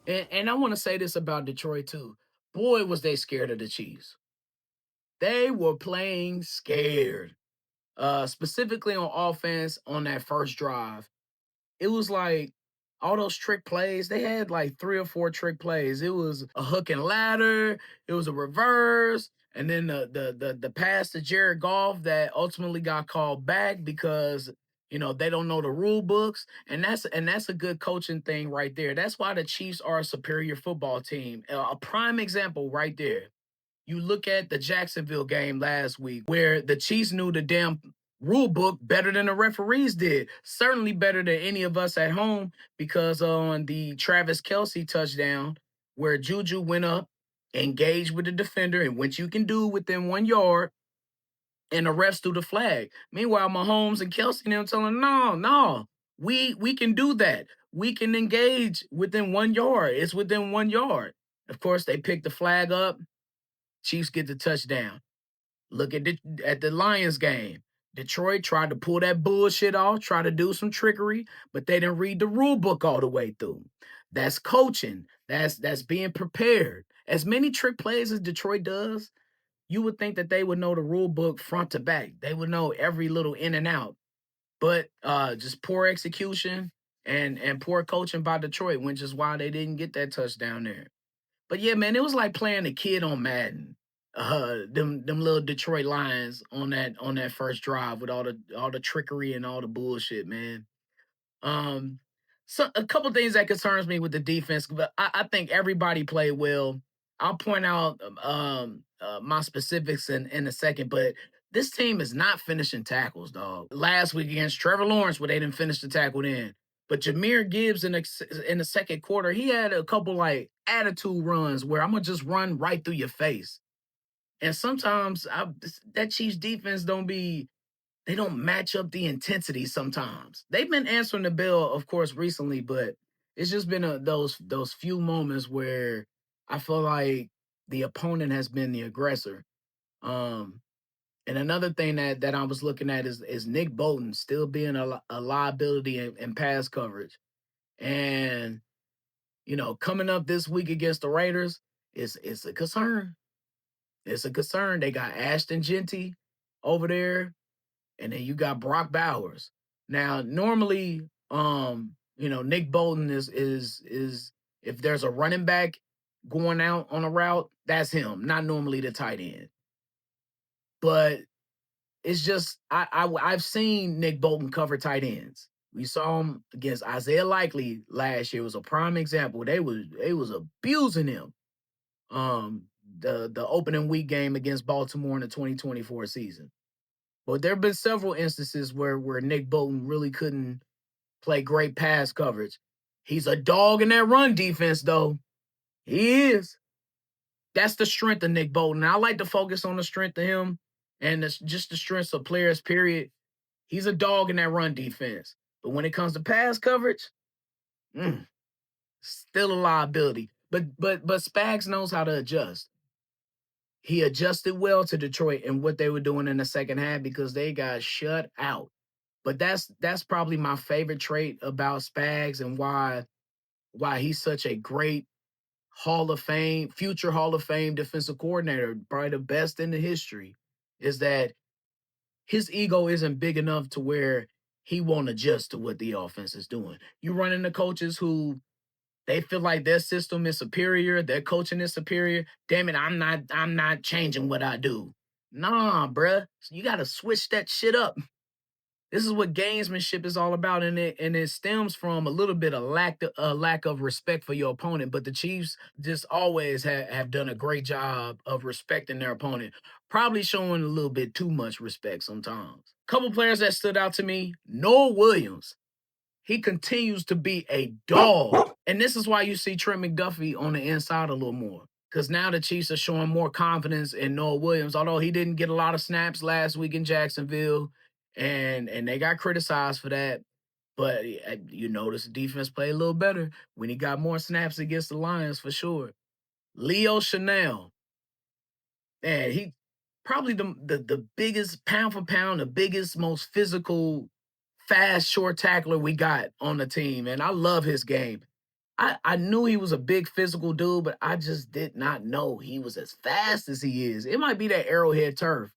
And I want to say this about Detroit too. Boy, was they scared of the Chiefs. They were playing scared. Specifically on offense on that first drive. It was like all those trick plays. They had like 3 or 4 trick plays. It was a hook and ladder. It was a reverse, and then the pass to Jared Goff that ultimately got called back because they don't know the rule books, and that's a good coaching thing right there. That's why the Chiefs are a superior football team. A prime example right there. You look at the Jacksonville game last week where the Chiefs knew the damn rule book better than the referees did. Certainly better than any of us at home because on the Travis Kelsey touchdown, where JuJu went up, engaged with the defender, and what you can do within 1 yard, and the refs threw the flag. Meanwhile, Mahomes and Kelsey and them telling, no, no, we can do that. We can engage within 1 yard. It's within 1 yard. Of course, they picked the flag up. Chiefs get the touchdown. Look at the Lions game. Detroit tried to pull that bullshit off, try to do some trickery, but they didn't read the rule book all the way through. That's coaching. That's being prepared. As many trick plays as Detroit does, you would think that they would know the rule book front to back. They would know every little in and out. But just poor execution and poor coaching by Detroit, which is why they didn't get that touchdown there. But yeah, man, it was like playing a kid on Madden. Them little Detroit Lions on that first drive with all the trickery and all the bullshit, man. Um, so a couple things that concerns me with the defense, but I think everybody played well. I'll point out my specifics in a second, but this team is not finishing tackles, dog. Last week against Trevor Lawrence, where they didn't finish the tackle in. But Jameer Gibbs in the second quarter, he had a couple like attitude runs where I'm gonna just run right through your face. And sometimes that Chiefs defense they don't match up the intensity sometimes. They've been answering the bell, of course, recently, but it's just been those few moments where I feel like the opponent has been the aggressor. Um, and another thing that I was looking at is Nick Bolton still being a liability in pass coverage. And coming up this week against the Raiders, it's a concern. It's a concern. They got Ashton Genty over there, and then you got Brock Bowers. Now, normally, Nick Bolton is if there's a running back going out on a route, that's him, not normally the tight end. But it's just I've seen Nick Bolton cover tight ends. We saw him against Isaiah Likely last year. It was a prime example. They was abusing him. The opening week game against Baltimore in the 2024 season. But there have been several instances where Nick Bolton really couldn't play great pass coverage. He's a dog in that run defense, though. He is. That's the strength of Nick Bolton. I like to focus on the strength of him and just the strengths of players, period. He's a dog in that run defense. But when it comes to pass coverage, still a liability. But Spags knows how to adjust. He adjusted well to Detroit and what they were doing in the second half because they got shut out. But that's probably my favorite trait about Spags and why he's such a great future Hall of Fame defensive coordinator, probably the best in the history, is that his ego isn't big enough to where he won't adjust to what the offense is doing. You run into coaches who they feel like their system is superior, their coaching is superior. Damn it, I'm not changing what I do. Nah, bruh. You gotta switch that shit up. This is what gamesmanship is all about, and it stems from a little bit of lack of respect for your opponent. But the Chiefs just always have done a great job of respecting their opponent, probably showing a little bit too much respect sometimes. Couple players that stood out to me: Noah Williams. He continues to be a dog, and this is why you see Trent McDuffie on the inside a little more. Because now the Chiefs are showing more confidence in Noah Williams, although he didn't get a lot of snaps last week in Jacksonville, and they got criticized for that. But you notice the defense played a little better when he got more snaps against the Lions for sure. Leo Chanel, man, he probably the biggest pound for pound, the biggest, most physical, fast, short tackler we got on the team, and I love his game. I knew he was a big physical dude, but I just did not know he was as fast as he is. It might be that Arrowhead turf.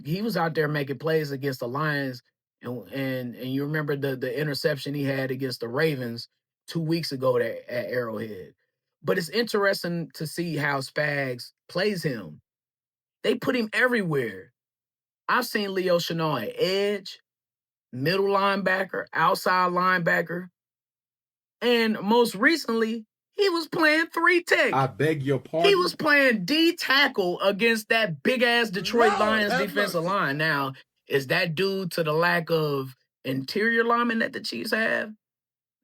He was out there making plays against the Lions, and you remember the interception he had against the Ravens 2 weeks ago at Arrowhead. But it's interesting to see how Spags plays him. They put him everywhere. I've seen Leo Chenal at edge, middle linebacker, outside linebacker, and most recently, he was playing three tech. I beg your pardon? He was playing D tackle against that big ass Detroit Lions defensive line. Now, is that due to the lack of interior linemen that the Chiefs have?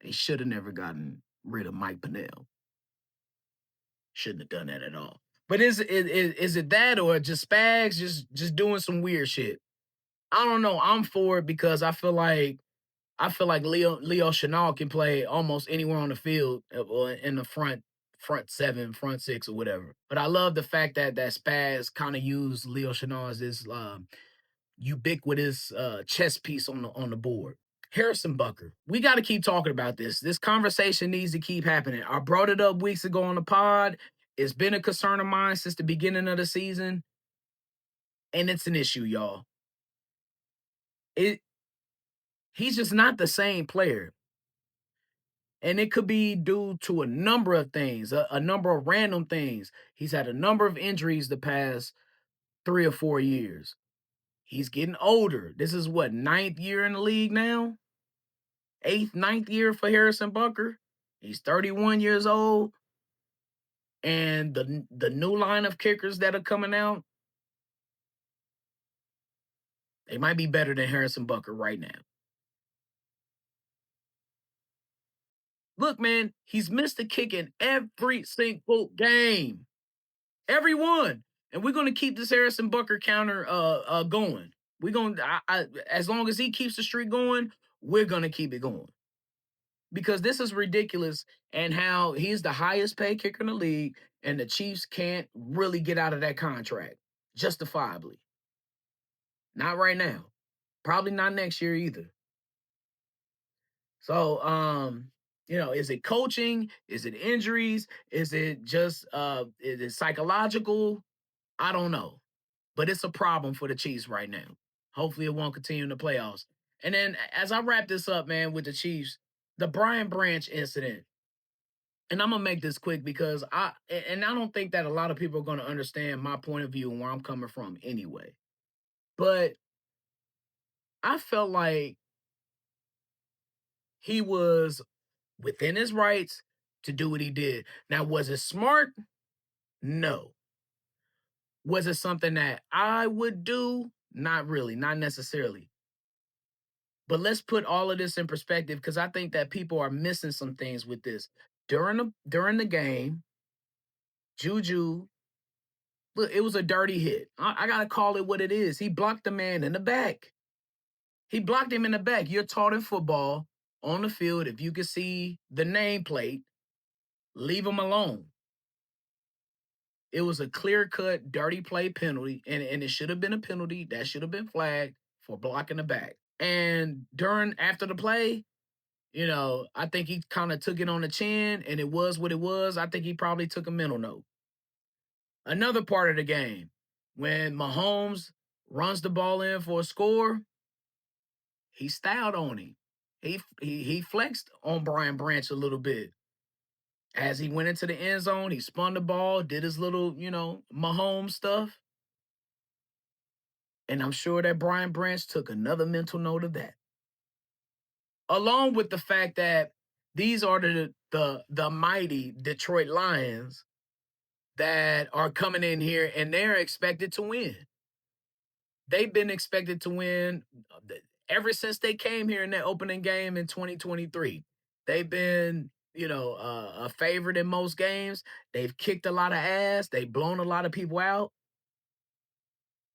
They should have never gotten rid of Mike Pennell. Shouldn't have done that at all. But is it that or just Spags just doing some weird shit? I don't know. I'm for it because I feel like Leo Chenal can play almost anywhere on the field or in the front seven, front six, or whatever. But I love the fact that Spaz kind of used Leo Chenal as this ubiquitous chess piece on the board. Harrison Butker. We got to keep talking about this. This conversation needs to keep happening. I brought it up weeks ago on the pod. It's been a concern of mine since the beginning of the season, and it's an issue, y'all. He's just not the same player. And it could be due to a number of things, a number of random things. He's had a number of injuries the past 3 or 4 years. He's getting older. This is what, 9th year in the league now? 8th, 9th year for Harrison Butker. He's 31 years old. And the new line of kickers that are coming out, they might be better than Harrison Butker right now. Look, man, he's missed a kick in every single game. Every one. And we're gonna keep this Harrison Butker counter going. We're gonna as long as he keeps the streak going, we're gonna keep it going. Because this is ridiculous, and how he's the highest paid kicker in the league, and the Chiefs can't really get out of that contract justifiably. Not right now. Probably not next year either. So is it coaching? Is it injuries? Is it just is it psychological? I don't know. But it's a problem for the Chiefs right now. Hopefully it won't continue in the playoffs. And then as I wrap this up, man, with the Chiefs, the Brian Branch incident. And I'm gonna make this quick because I don't think that a lot of people are gonna understand my point of view and where I'm coming from anyway. But I felt like he was within his rights to do what he did. Now, was it smart? No. Was it something that I would do? Not really, not necessarily. But let's put all of this in perspective because I think that people are missing some things with this. During the game, JuJu, look, it was a dirty hit. I gotta call it what it is. He blocked the man in the back. He blocked him in the back. You're taught in football on the field, if you can see the nameplate, leave him alone. It was a clear-cut, dirty play penalty, and it should have been a penalty. That should have been flagged for blocking the back. And after the play, I think he kind of took it on the chin, and it was what it was. I think he probably took a mental note. Another part of the game, when Mahomes runs the ball in for a score, he styled on him. He flexed on Brian Branch a little bit. As he went into the end zone, he spun the ball, did his little, Mahomes stuff. And I'm sure that Brian Branch took another mental note of that. Along with the fact that these are the mighty Detroit Lions that are coming in here and they're expected to win. They've been expected to win ever since they came here in that opening game in 2023. They've been, a favorite in most games. They've kicked a lot of ass. They've blown a lot of people out.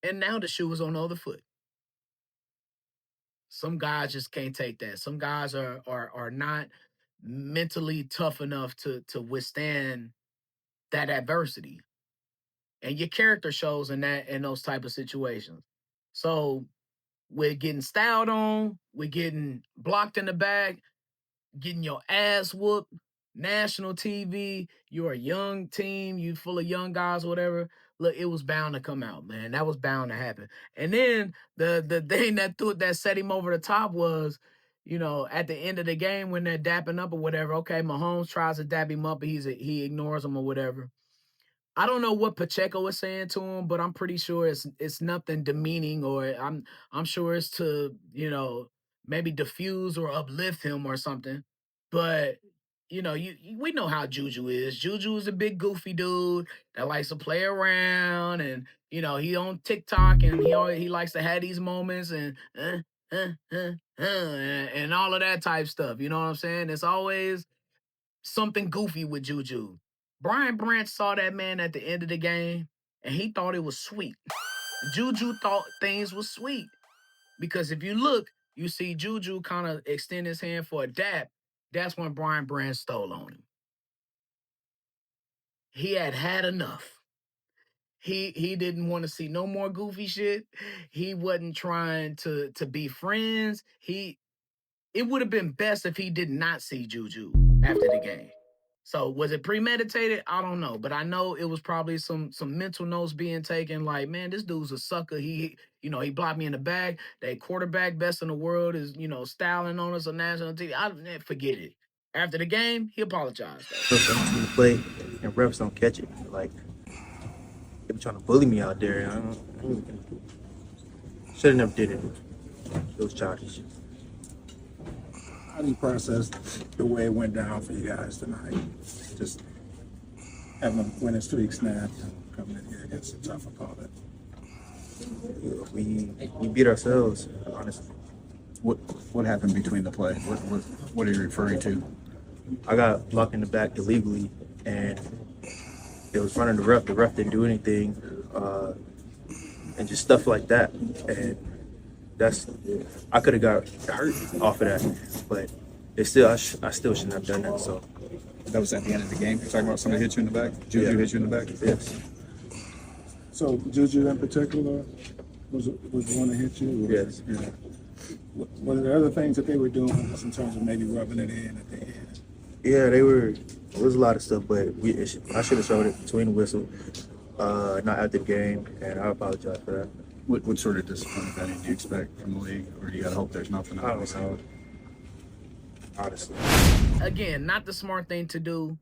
And now the shoe is on the other foot. Some guys just can't take that. Some guys are not mentally tough enough to withstand that adversity. And your character shows in those type of situations. So we're getting styled on, we're getting blocked in the back, getting your ass whooped. national TV, you're a young team, you full of young guys, whatever. Look, it was bound to come out, man. That was bound to happen. And then the thing that set him over the top was, at the end of the game when they're dapping up or whatever. Okay, Mahomes tries to dap him up, but he ignores him or whatever. I don't know what Pacheco was saying to him, but I'm pretty sure it's nothing demeaning, or I'm sure it's to, maybe diffuse or uplift him or something. But we know how Juju is. Juju is a big goofy dude that likes to play around, and he on TikTok, and he likes to have these moments, and and all of that type stuff. You know what I'm saying? It's always something goofy with Juju. Brian Branch saw that man at the end of the game, and he thought it was sweet. Juju thought things was sweet, because if you look, you see Juju kind of extend his hand for a dap. That's when Brian Branch stole on him. He had enough. He didn't want to see no more goofy shit. He wasn't trying to be friends. It would have been best if he did not see Juju after the game. So was it premeditated? I don't know, but I know it was probably some mental notes being taken. Like, man, this dude's a sucker. He blocked me in the back. That quarterback, best in the world, is styling on us on national TV. Forget it. After the game, he apologized. The play and refs don't catch it. Like, they be trying to bully me out there. Should have never did it. Those charges. How do you process the way it went down for you guys tonight? Just having a winning streak snapped and coming in here against a tough opponent. We beat ourselves, honestly. What happened between the play? What are you referring to? I got blocked in the back illegally, and it was running the ref. The ref didn't do anything, and just stuff like that. And I could have got hurt off of that, but I still shouldn't have done that. So That was at the end of the game. You're talking about somebody hit you in the back? JuJu hit you in the back? Yes. So JuJu in particular was the one that hit you? Yes. Yeah. What are the other things that they were doing just in terms of maybe rubbing it in at the end? Yeah, there was a lot of stuff, but I should have showed it between the whistle, not after the game, and I apologize for that. What sort of discipline, if any, do you expect from the league, or do you gotta hope there's nothing I else? don't know. Honestly. Again, not the smart thing to do,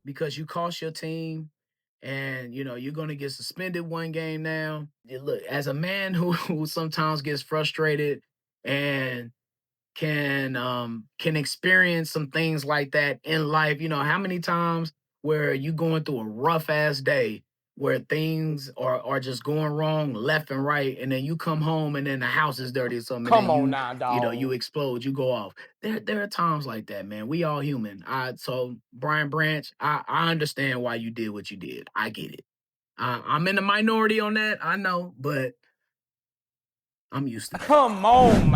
because you cost your team, and you're going to get suspended one game now. Look, as a man who sometimes gets frustrated and can experience some things like that in life. How many times where you going through a rough ass day where things are just going wrong left and right, and then you come home and then the house is dirty or something. Come And then on now, dog. you explode, you go off. There are times like that, man. We all human. So Brian Branch, I understand why you did what you did. I get it. I'm in the minority on that, I know, but I'm used to that. Come on, man.